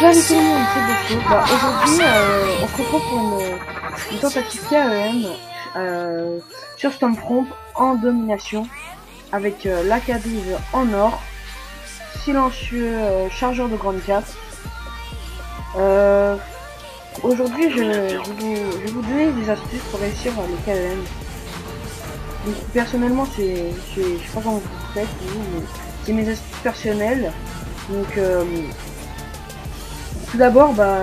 Salut tout le monde, c'est Bosco. Bah, aujourd'hui, on se retrouve pour une tentative KEM sur Stormfront en domination avec l'Ak-12 en or, silencieux chargeur de grande cape. Aujourd'hui, je vais vous donner des astuces pour réussir les KEM. Donc, personnellement, je sais pas comment vous faites, mais c'est mes astuces personnelles. Donc, tout d'abord, bah,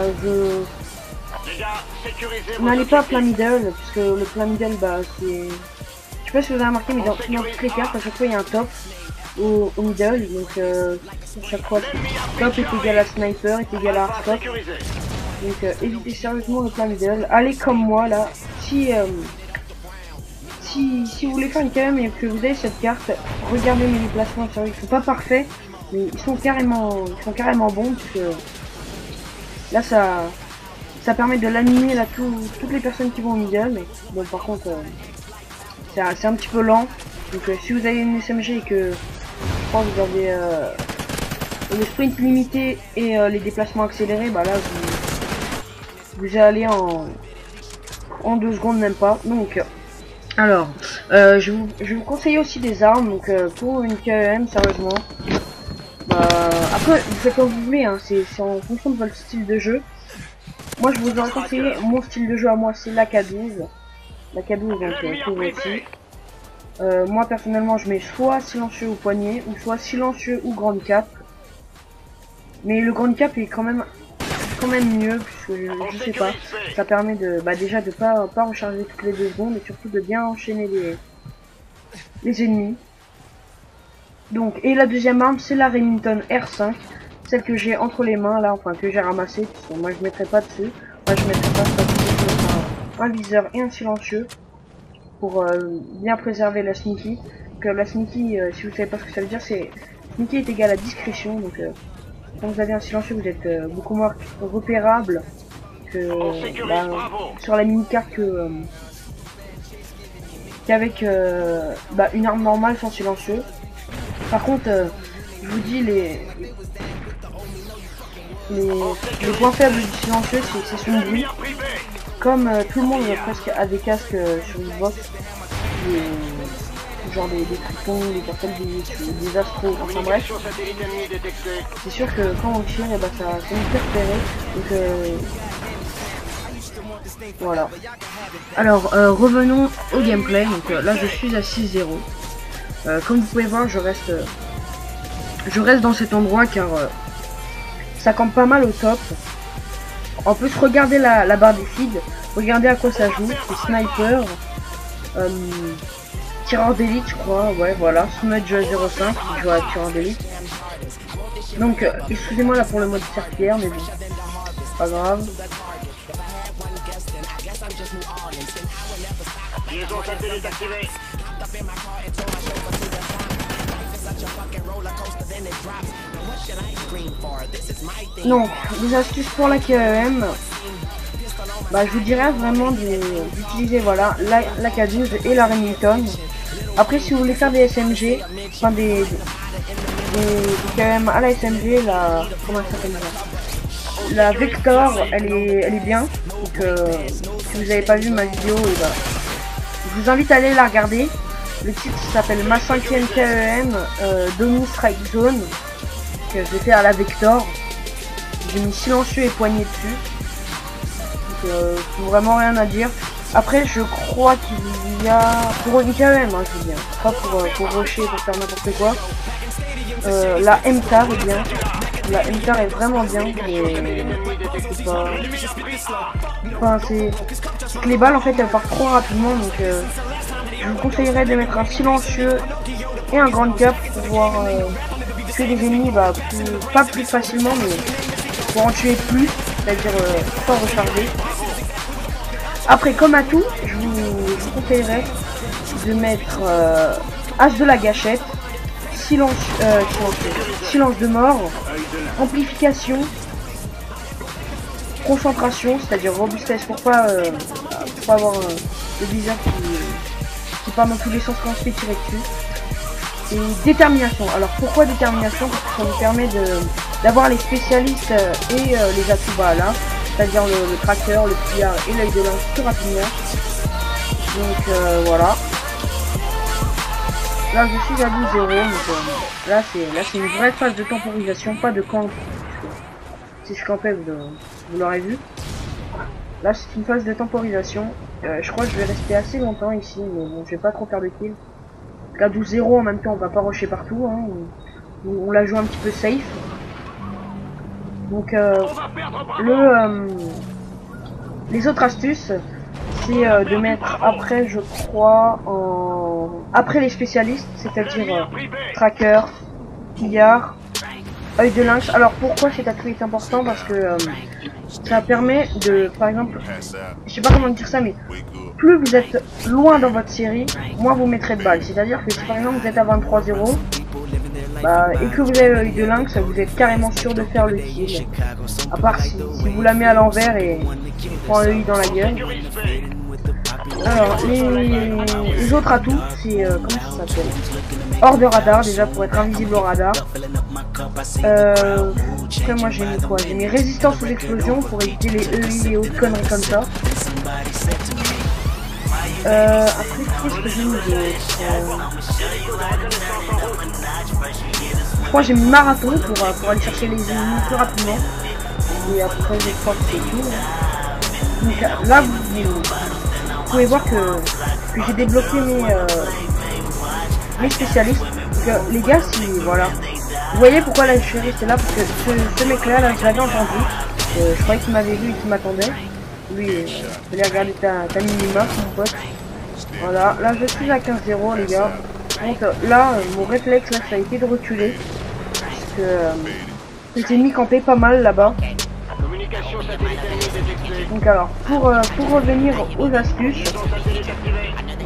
n'allez pas à plein middle, puisque le plein middle, bah, c'est... Je sais pas si vous avez remarqué, mais dans toutes les cartes, à chaque fois, il y a un top au middle. Donc, chaque fois, top est égal à sniper, est égal à hardstop. Donc, évitez sérieusement le plein middle. Allez comme moi, là. Si vous voulez faire une KM et que vous avez cette carte, regardez mes déplacements. Ils sont pas parfaits, mais ils sont carrément bons, parce que là, ça permet de l'animer là toutes les personnes qui vont au middle. Mais bon, par contre, c'est un petit peu lent. Donc, si vous avez une SMG et que je crois que vous avez le sprint limité et les déplacements accélérés, bah là, vous allez en 2 secondes, même pas. Donc, alors, je vais vous conseiller aussi des armes. Donc, pour une KEM, sérieusement, bah, après, vous faites comme vous voulez, hein, c'est en fonction de votre style de jeu. Moi, je vous aurais conseillé, mon style de jeu à moi, c'est l'Ak-12. L'Ak-12, donc, pour aussi. Moi, personnellement, je mets soit silencieux au poignet, ou soit silencieux ou grande cape. Mais le grande cape est quand même mieux, puisque je sais pas, ça permet de, bah, déjà de pas recharger toutes les 2 secondes, et surtout de bien enchaîner les ennemis. Donc, et la deuxième arme, c'est la Remington R5, celle que j'ai entre les mains là, enfin que j'ai ramassée, parce que moi je mettrai pas dessus. Moi je mettrai pas un viseur et un silencieux pour bien préserver la sneaky. Donc la sneaky, si vous savez pas ce que ça veut dire, c'est sneaky est égal à discrétion. Donc quand vous avez un silencieux, vous êtes beaucoup moins repérable que sur la mini carte qu'avec une arme normale sans silencieux. Par contre, je vous dis les points faibles du silencieux, c'est son bruit. Comme tout le monde presque a des casques sur Xbox, genre des tritons, des personnes, des astros, enfin bref. C'est sûr que quand on tire, et bah ça nous fait repérer. Donc voilà. Alors revenons au gameplay. Donc là je suis à 6-0. Comme vous pouvez voir, je reste dans cet endroit car ça campe pas mal au top. En plus, regardez la barre des feeds, regardez à quoi ça joue. C'est sniper, tireur d'élite, je crois. Ouais, voilà, Smudge 05 qui joue à tireur d'élite. Donc, excusez-moi là pour le mode serpillère, mais bon, c'est pas grave. Donc, les astuces pour la KEM, bah, je vous dirais vraiment d'utiliser voilà l'Ak-12 et la Remington. Après, si vous voulez faire des SMG, enfin des KEM à la SMG, comment ça s'appelle, la Vector, elle est bien. Donc, si vous n'avez pas vu ma vidéo, et bah, je vous invite à aller la regarder. Le titre s'appelle Ma 5e KEM Domi Strike Zone. Que j'ai fait à la Vector. J'ai mis silencieux et poignet dessus. Donc vraiment rien à dire. Après je crois qu'il y a pour une KEM, hein, je veux dire, pas pour rusher, pour faire n'importe quoi. La MTAR est bien. La MTAR est vraiment bien. Mais c'est pas... Enfin c'est que les balles en fait elles partent trop rapidement, donc je vous conseillerais de mettre un silencieux et un grand cap pour pouvoir tuer les ennemis, bah, pas plus facilement, mais pour en tuer plus, c'est-à-dire pas recharger. Après, comme à tout, je vous conseillerais de mettre As de la gâchette, silence de mort, amplification, concentration, c'est-à-dire robustesse pour pas avoir le viseur qui part dans tous les sens quand on se fait tirer dessus. Et détermination. Alors pourquoi détermination? Parce que ça vous permet d'avoir les spécialistes et les atouts bas là, c'est-à-dire le tracker, le pillard et l'œil de lynx plus rapidement. Donc voilà. Là je suis à 12-0, donc là c'est une vraie phase de temporisation, pas de camp. Si je campais, vous l'aurez vu. Là c'est une phase de temporisation. Je crois que je vais rester assez longtemps ici, mais bon, je vais pas trop faire de kills. À 12-0 en même temps, on va pas rusher partout, hein. On la joue un petit peu safe. Donc les autres astuces, c'est de mettre après, je crois, après les spécialistes, c'est-à-dire tracker, pillard, œil de lynx. Alors pourquoi cet atout est important? Parce que ça permet de, par exemple, je sais pas comment dire ça, mais plus vous êtes loin dans votre série, moins vous mettrez de balles. C'est-à-dire que si par exemple vous êtes à 23-0, bah, et que vous avez l'œil de lynx, vous êtes carrément sûr de faire le kill. À part si vous la mettez à l'envers et prend l'œil dans la gueule. Alors les autres atouts, c'est comment ça s'appelle? Hors de radar déjà pour être invisible au radar. Après moi j'ai mis quoi? J'ai mis résistance aux explosions pour éviter les EI et autres conneries comme ça. Après qu'est-ce que j'ai mis d'autre? Je crois que j'ai mis marathon pour aller chercher les ennemis plus rapidement. Et après je crois que c'est tout. Donc là vous pouvez voir que j'ai débloqué mes spécialistes. Donc, les gars, si voilà. Vous voyez pourquoi là je suis resté là? Parce que ce mec là, je l'avais entendu. Je croyais qu'il m'avait vu et qu'il m'attendait. Lui, je vais regarder ta minimap, mon pote. Voilà, là je suis à 15-0 les gars. Donc là, mon réflexe là, ça a été de reculer. Parce que les ennemis campaient pas mal là-bas. Donc alors, pour revenir aux astuces,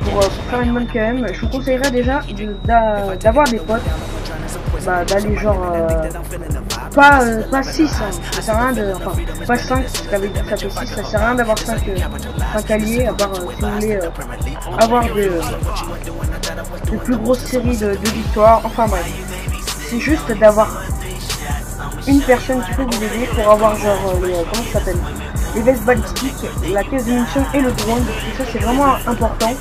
pour faire une bonne KM, je vous conseillerais déjà d'avoir des potes. Bah, d'aller genre pas 6 hein. Ça sert à rien de, enfin pas 5 parce qu'avec ça fait 6, ça sert à rien d'avoir 5 alliés, à part si vous voulez avoir de plus grosses séries de victoires. Enfin bref, c'est juste d'avoir une personne qui peut vous aider pour avoir genre comment ça s'appelle, les vestes balistiques, la caisse de munitions et le drone. Et ça c'est vraiment important.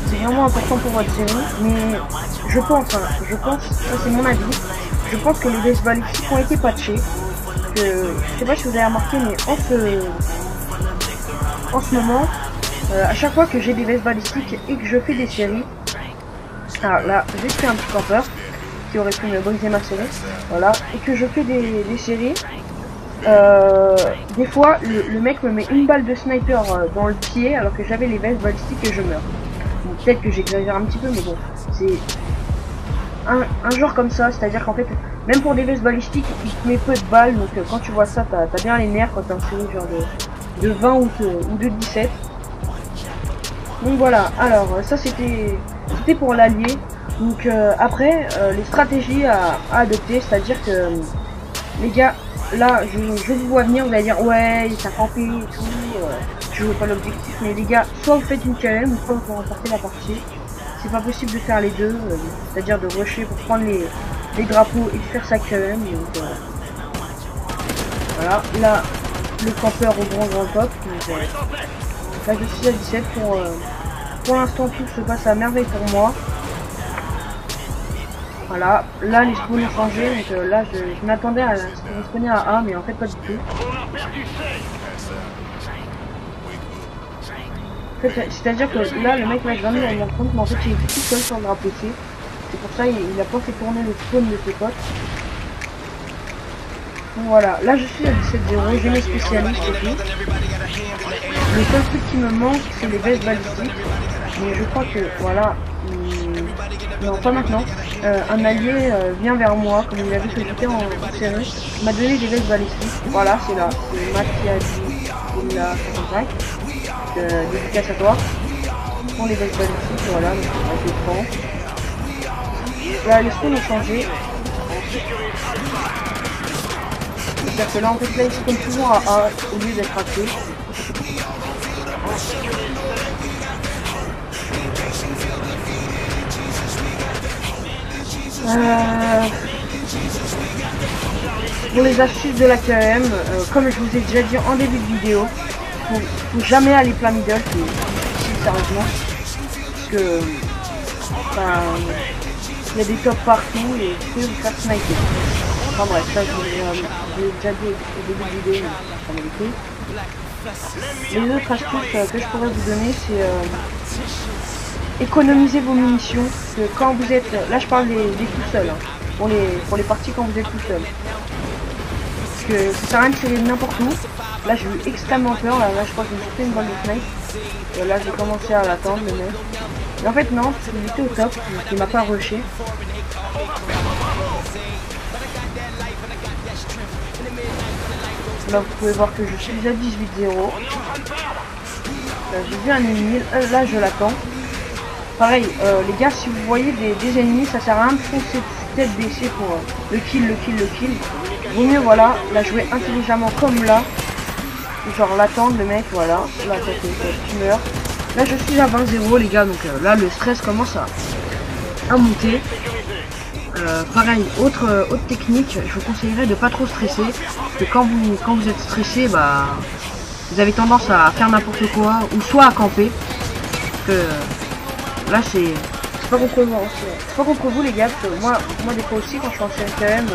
C'est vraiment important pour votre série, mais je pense, ça c'est mon avis, je pense que les vestes balistiques ont été patchés. Je sais pas si vous avez remarqué, mais en ce moment, à chaque fois que j'ai des vestes balistiques et que je fais des séries, alors là j'ai fait un petit campeur qui aurait pu me briser ma série, voilà, et que je fais des séries, des fois le mec me met une balle de sniper dans le pied alors que j'avais les vestes balistiques et je meurs. Bon, peut-être que j'exagère un petit peu, mais bon, c'est un genre comme ça, c'est-à-dire qu'en fait, même pour des vestes balistiques, il te met peu de balles, donc quand tu vois ça, t'as bien les nerfs quand t'es en série genre de 20 ou de 17. Donc voilà, alors ça c'était pour l'allié. Donc après, les stratégies à adopter, c'est-à-dire que les gars, là je vous vois venir, vous allez dire ouais, ça campé et tout, je veux pas l'objectif, mais les gars, soit vous faites une KM, soit vous remportez la partie. C'est pas possible de faire les deux, c'est-à-dire de rusher pour prendre les drapeaux et de faire sa KM. Donc voilà, là le campeur au grand top. Donc, là je suis à 17 pour l'instant tout se passe à merveille pour moi. Voilà, là les spawns ont changé, donc là je m'attendais à ce qu'ils spawnaient à A, mais en fait pas du tout. C'est-à-dire que là le mec là je viens de me rendre compte, mais en fait il est tout seul sur le drapeau C. C'est pour ça il a pas fait tourner le spawn de ses potes. Donc voilà, là je suis à 17-0, j'ai mes spécialistes et tout. Le seul truc qui me manque c'est les vestes balistiques. Mais je crois que voilà, non pas maintenant, un allié vient vers moi, comme il a vu que j'étais en série, m'a donné des vestes balistiques. Voilà, c'est là, c'est Matt qui a dit, il a 65, dédicace à toi, pour les vestes balistiques, voilà, donc je les prends. Là les spawns ont changé. C'est-à-dire que là en fait là ils spawnent toujours à A au lieu d'être à C. pour les astuces de la KM, comme je vous ai déjà dit en début de vidéo, faut jamais aller plat middle, c'est difficile sérieusement. Parce que il y a des tops partout et tu peux vous faire sniper. Enfin bref, ça je l'ai déjà dit au début de vidéo, mais les autres astuces que je pourrais vous donner, c'est économiser vos munitions. Que quand vous êtes, là je parle des tout seuls, hein, pour les parties quand vous êtes tout seul. Parce que ça sert à rien de tirer n'importe où. Là j'ai eu extrêmement peur, là je crois que je me suis fait une balle de snipe. Et là j'ai commencé à l'attendre le mec. Mais en fait non, parce qu'il était au top, donc il m'a pas rushé. Là vous pouvez voir que je suis déjà 18-0. Là j'ai vu un ennemi, là je l'attends. Pareil, les gars, si vous voyez des ennemis, ça sert à rien de foncer tête baissée pour le kill. Vaut mieux, voilà, la jouer intelligemment comme là. Genre l'attendre, le mec, voilà. Là, tu meurs. Là, je suis à 20-0, les gars, donc là, le stress commence à monter. Pareil, autre technique, je vous conseillerais de pas trop stresser. Parce que quand vous êtes stressé, bah, vous avez tendance à faire n'importe quoi, ou soit à camper. Parce que là, c'est pas contre moi, c'est pas contre vous les gars, parce que moi des fois aussi quand je suis en série KM,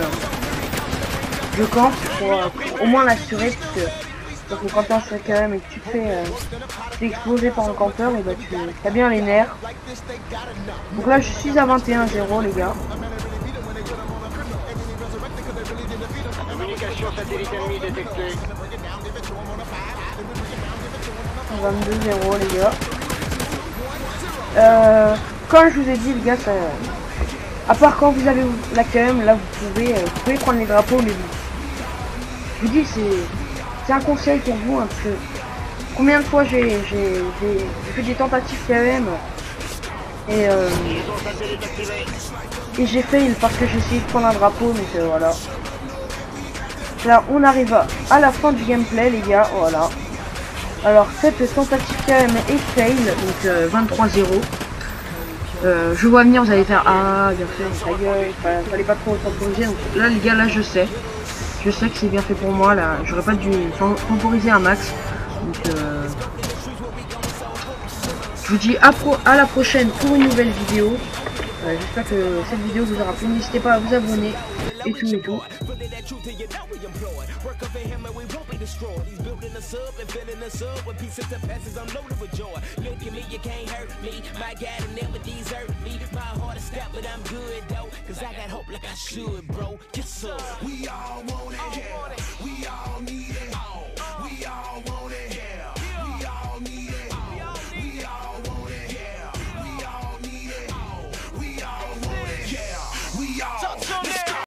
je campe pour au moins l'assurer, parce que quand t'es en série KM et que tu te fais exploser par un campeur, et bah tu as bien les nerfs. Donc là je suis à 21-0 les gars. Communication satellite ennemie détectée. 22-0 les gars. Comme je vous ai dit les gars, ça, à part quand vous avez la KM, là vous pouvez prendre les drapeaux, mais je vous dis c'est un conseil pour vous, hein, parce que combien de fois j'ai fait des tentatives KM et j'ai fail parce que j'ai essayé de prendre un drapeau, mais voilà. Là on arrive à la fin du gameplay les gars, voilà. Alors cette tentative KM est fail, donc 23-0. Je vois venir, vous allez faire ah bien fait, ta gueule, fallait pas trop temporiser. Donc là les gars, là je sais que c'est bien fait pour moi, là j'aurais pas dû temporiser un max. Donc je vous dis à la prochaine pour une nouvelle vidéo. J'espère que cette vidéo vous aura plu, n'hésitez pas à vous abonner et tout. We all want it, we all need it.